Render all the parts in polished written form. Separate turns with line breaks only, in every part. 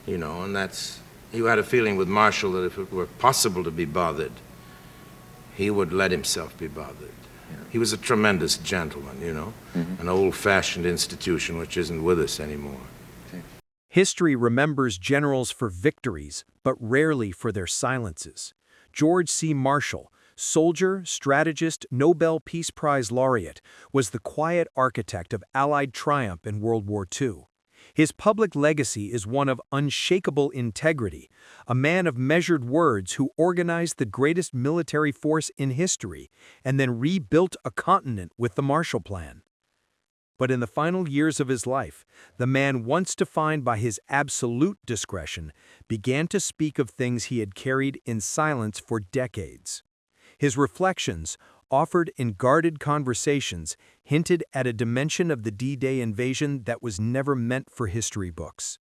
and you had a feeling with Marshall that if it were possible to be bothered, he would let himself be bothered. He was a tremendous gentleman, an old-fashioned institution which isn't with us anymore.
History remembers generals for victories, but rarely for their silences. George C. Marshall, soldier, strategist, Nobel Peace Prize laureate, was the quiet architect of Allied triumph in World War II. His public legacy is one of unshakable integrity, a man of measured words who organized the greatest military force in history and then rebuilt a continent with the Marshall Plan. But in the final years of his life, the man once defined by his absolute discretion began to speak of things he had carried in silence for decades. His reflections, offered in guarded conversations, hinted at a dimension of the D-Day invasion that was never meant for history books.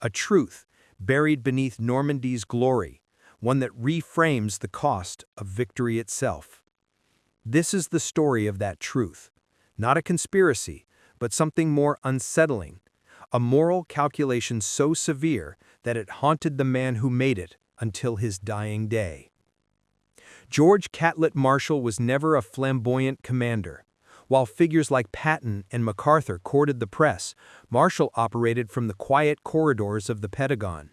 A truth buried beneath Normandy's glory, one that reframes the cost of victory itself. This is the story of that truth, not a conspiracy, but something more unsettling, a moral calculation so severe that it haunted the man who made it until his dying day. George Catlett Marshall was never a flamboyant commander. While figures like Patton and MacArthur courted the press, Marshall operated from the quiet corridors of the Pentagon.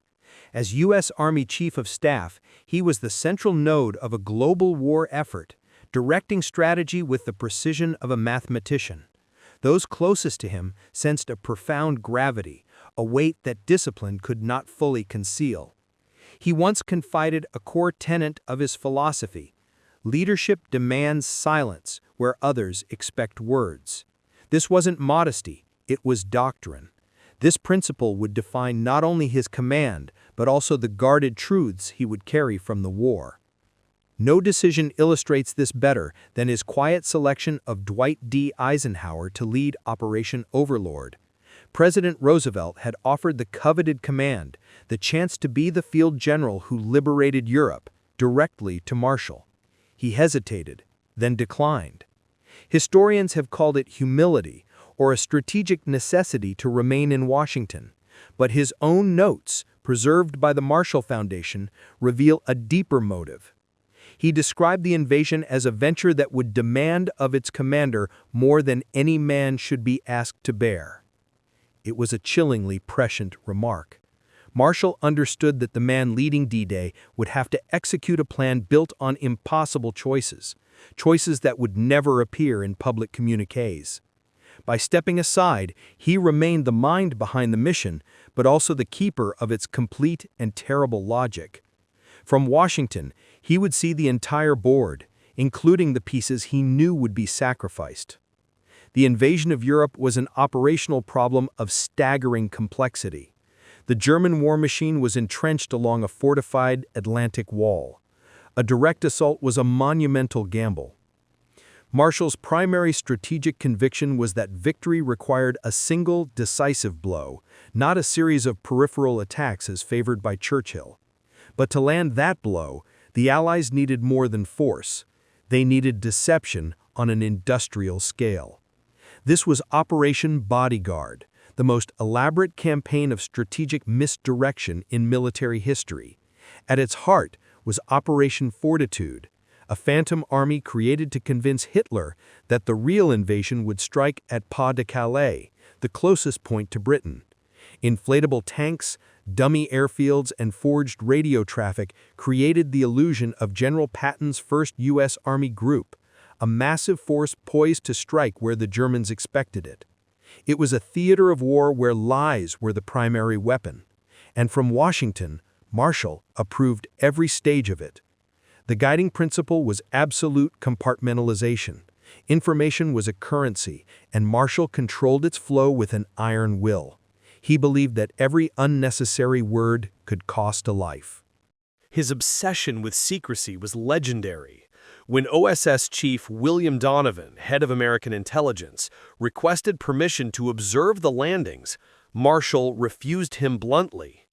As U.S. Army Chief of Staff, he was the central node of a global war effort, directing strategy with the precision of a mathematician. Those closest to him sensed a profound gravity, a weight that discipline could not fully conceal. He once confided a core tenet of his philosophy: leadership demands silence where others expect words. This wasn't modesty, it was doctrine. This principle would define not only his command, but also the guarded truths he would carry from the war. No decision illustrates this better than his quiet selection of Dwight D. Eisenhower to lead Operation Overlord. President Roosevelt had offered the coveted command, the chance to be the field general who liberated Europe, directly to Marshall. He hesitated, then declined. Historians have called it humility or a strategic necessity to remain in Washington, but his own notes, preserved by the Marshall Foundation, reveal a deeper motive. He described the invasion as a venture that would demand of its commander more than any man should be asked to bear. It was a chillingly prescient remark. Marshall understood that the man leading D-Day would have to execute a plan built on impossible choices, choices that would never appear in public communiques. By stepping aside, he remained the mind behind the mission, but also the keeper of its complete and terrible logic. From Washington, he would see the entire board, including the pieces he knew would be sacrificed. The invasion of Europe was an operational problem of staggering complexity. The German war machine was entrenched along a fortified Atlantic wall. A direct assault was a monumental gamble. Marshall's primary strategic conviction was that victory required a single, decisive blow, not a series of peripheral attacks as favored by Churchill. But to land that blow, the Allies needed more than force. They needed deception on an industrial scale. This was Operation Bodyguard, the most elaborate campaign of strategic misdirection in military history. At its heart was Operation Fortitude, a phantom army created to convince Hitler that the real invasion would strike at Pas-de-Calais, the closest point to Britain. Inflatable tanks, dummy airfields, and forged radio traffic created the illusion of General Patton's 1st U.S. Army Group, a massive force poised to strike where the Germans expected it. It was a theater of war where lies were the primary weapon, and from Washington, Marshall approved every stage of it. The guiding principle was absolute compartmentalization. Information was a currency, and Marshall controlled its flow with an iron will. He believed that every unnecessary word could cost a life.
His obsession with secrecy was legendary. When OSS Chief William Donovan, head of American intelligence, requested permission to observe the landings, Marshall refused him bluntly.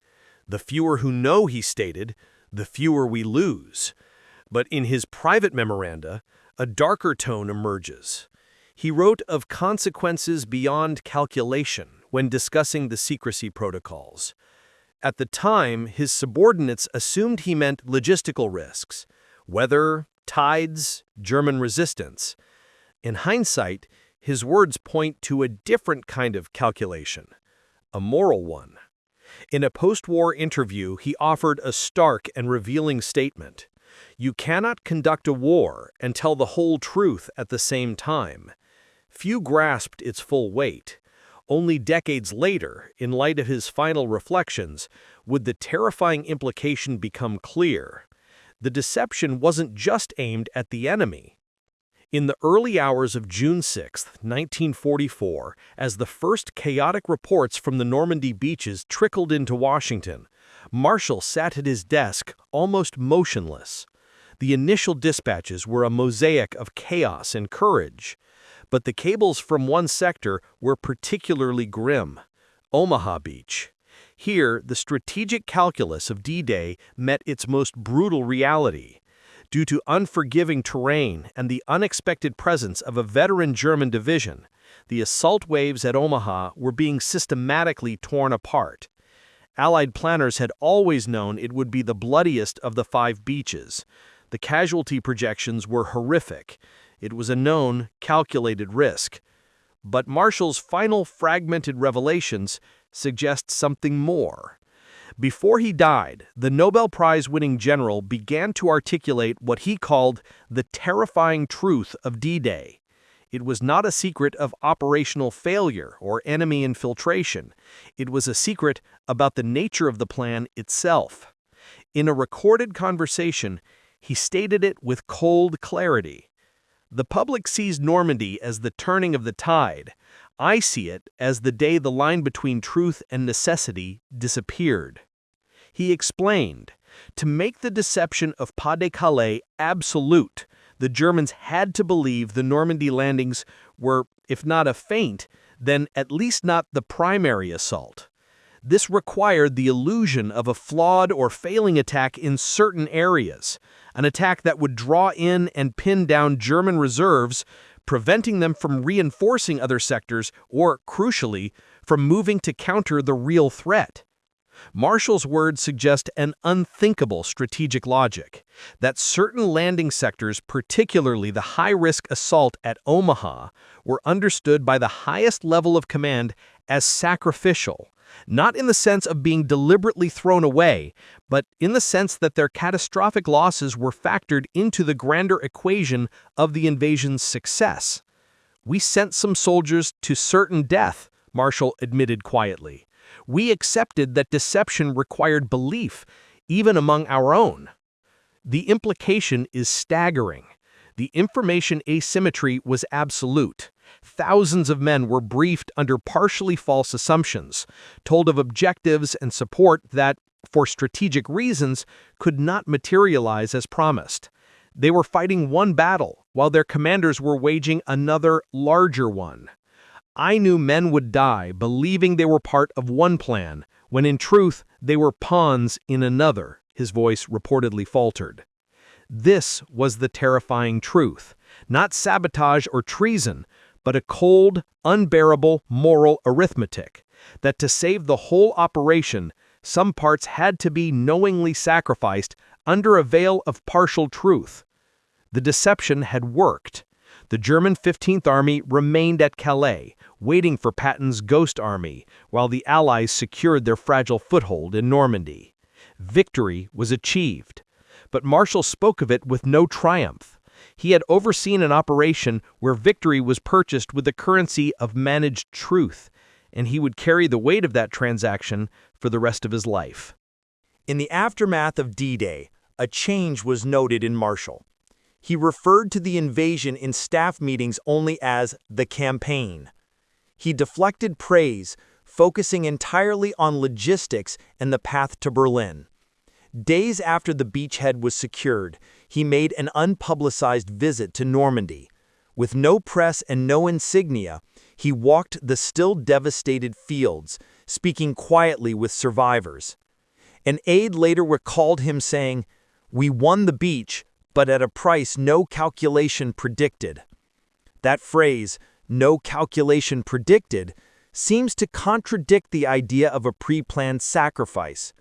"The fewer who know," he stated, "the fewer we lose." But in his private memoranda, a darker tone emerges. He wrote of consequences beyond calculation when discussing the secrecy protocols. At the time, his subordinates assumed he meant logistical risks, weather, tides, German resistance. In hindsight, his words point to a different kind of calculation, a moral one. In a post-war interview, he offered a stark and revealing statement. You cannot conduct a war and tell the whole truth at the same time. Few grasped its full weight. Only decades later, in light of his final reflections, would the terrifying implication become clear. The deception wasn't just aimed at the enemy. In the early hours of June 6, 1944, as the first chaotic reports from the Normandy beaches trickled into Washington, Marshall sat at his desk, almost motionless. The initial dispatches were a mosaic of chaos and courage. But the cables from one sector were particularly grim: Omaha Beach. Here, the strategic calculus of D-Day met its most brutal reality. Due to unforgiving terrain and the unexpected presence of a veteran German division, the assault waves at Omaha were being systematically torn apart. Allied planners had always known it would be the bloodiest of the 5 beaches. The casualty projections were horrific. It was a known, calculated risk. But Marshall's final fragmented revelations suggest something more. Before he died, the Nobel Prize-winning general began to articulate what he called the terrifying truth of D-Day. It was not a secret of operational failure or enemy infiltration. It was a secret about the nature of the plan itself. In a recorded conversation, he stated it with cold clarity. The public sees Normandy as the turning of the tide. I see it as the day the line between truth and necessity disappeared. He explained, to make the deception of Pas-de-Calais absolute, the Germans had to believe the Normandy landings were, if not a feint, then at least not the primary assault. This required the illusion of a flawed or failing attack in certain areas, an attack that would draw in and pin down German reserves, preventing them from reinforcing other sectors or, crucially, from moving to counter the real threat. Marshall's words suggest an unthinkable strategic logic, that certain landing sectors, particularly the high-risk assault at Omaha, were understood by the highest level of command as sacrificial, not in the sense of being deliberately thrown away, but in the sense that their catastrophic losses were factored into the grander equation of the invasion's success. We sent some soldiers to certain death, Marshall admitted quietly. We accepted that deception required belief, even among our own. The implication is staggering. The information asymmetry was absolute. Thousands of men were briefed under partially false assumptions, told of objectives and support that, for strategic reasons, could not materialize as promised. They were fighting one battle, while their commanders were waging another, larger one. I knew men would die believing they were part of one plan, when in truth they were pawns in another, his voice reportedly faltered. This was the terrifying truth, not sabotage or treason, but a cold, unbearable moral arithmetic, that to save the whole operation, some parts had to be knowingly sacrificed under a veil of partial truth. The deception had worked. The German 15th Army remained at Calais, waiting for Patton's Ghost Army, while the Allies secured their fragile foothold in Normandy. Victory was achieved. But Marshall spoke of it with no triumph. He had overseen an operation where victory was purchased with the currency of managed truth, and he would carry the weight of that transaction for the rest of his life.
In the aftermath of D-Day, a change was noted in Marshall. He referred to the invasion in staff meetings only as the campaign. He deflected praise, focusing entirely on logistics and the path to Berlin. Days after the beachhead was secured, he made an unpublicized visit to Normandy. With no press and no insignia, he walked the still devastated fields, speaking quietly with survivors. An aide later recalled him saying, "We won the beach, but at a price no calculation predicted." That phrase, "no calculation predicted," seems to contradict the idea of a pre-planned sacrifice.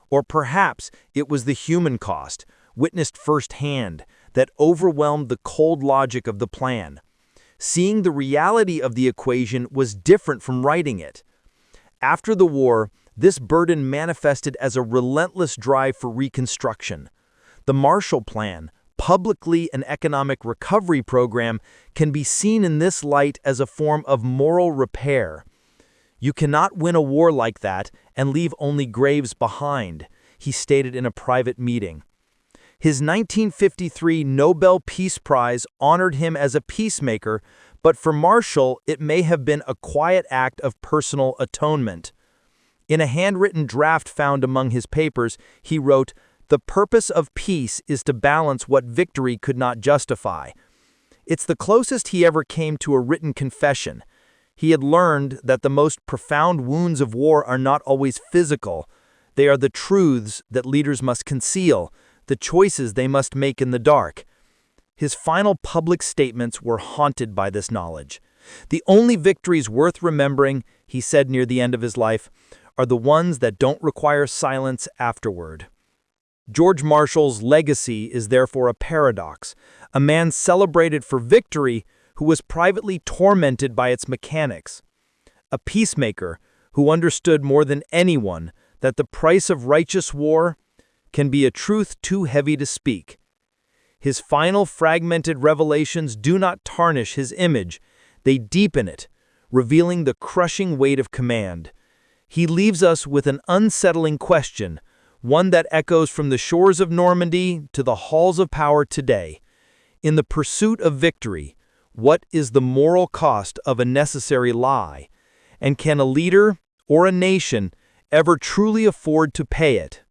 Or perhaps it was the human cost, witnessed firsthand, that overwhelmed the cold logic of the plan. Seeing the reality of the equation was different from writing it. After the war, this burden manifested as a relentless drive for reconstruction. The Marshall Plan, publicly an economic recovery program, can be seen in this light as a form of moral repair. You cannot win a war like that and leave only graves behind, he stated in a private meeting. His 1953 Nobel Peace Prize honored him as a peacemaker, but for Marshall, it may have been a quiet act of personal atonement. In a handwritten draft found among his papers, he wrote, "The purpose of peace is to balance what victory could not justify." It's the closest he ever came to a written confession. He had learned that the most profound wounds of war are not always physical. They are the truths that leaders must conceal, the choices they must make in the dark. His final public statements were haunted by this knowledge. The only victories worth remembering, he said near the end of his life, are the ones that don't require silence afterward. George Marshall's legacy is therefore a paradox, a man celebrated for victory who was privately tormented by its mechanics, a peacemaker who understood more than anyone that the price of righteous war can be a truth too heavy to speak. His final fragmented revelations do not tarnish his image, they deepen it, revealing the crushing weight of command. He leaves us with an unsettling question, one that echoes from the shores of Normandy to the halls of power today. In the pursuit of victory, what is the moral cost of a necessary lie? And can a leader or a nation ever truly afford to pay it?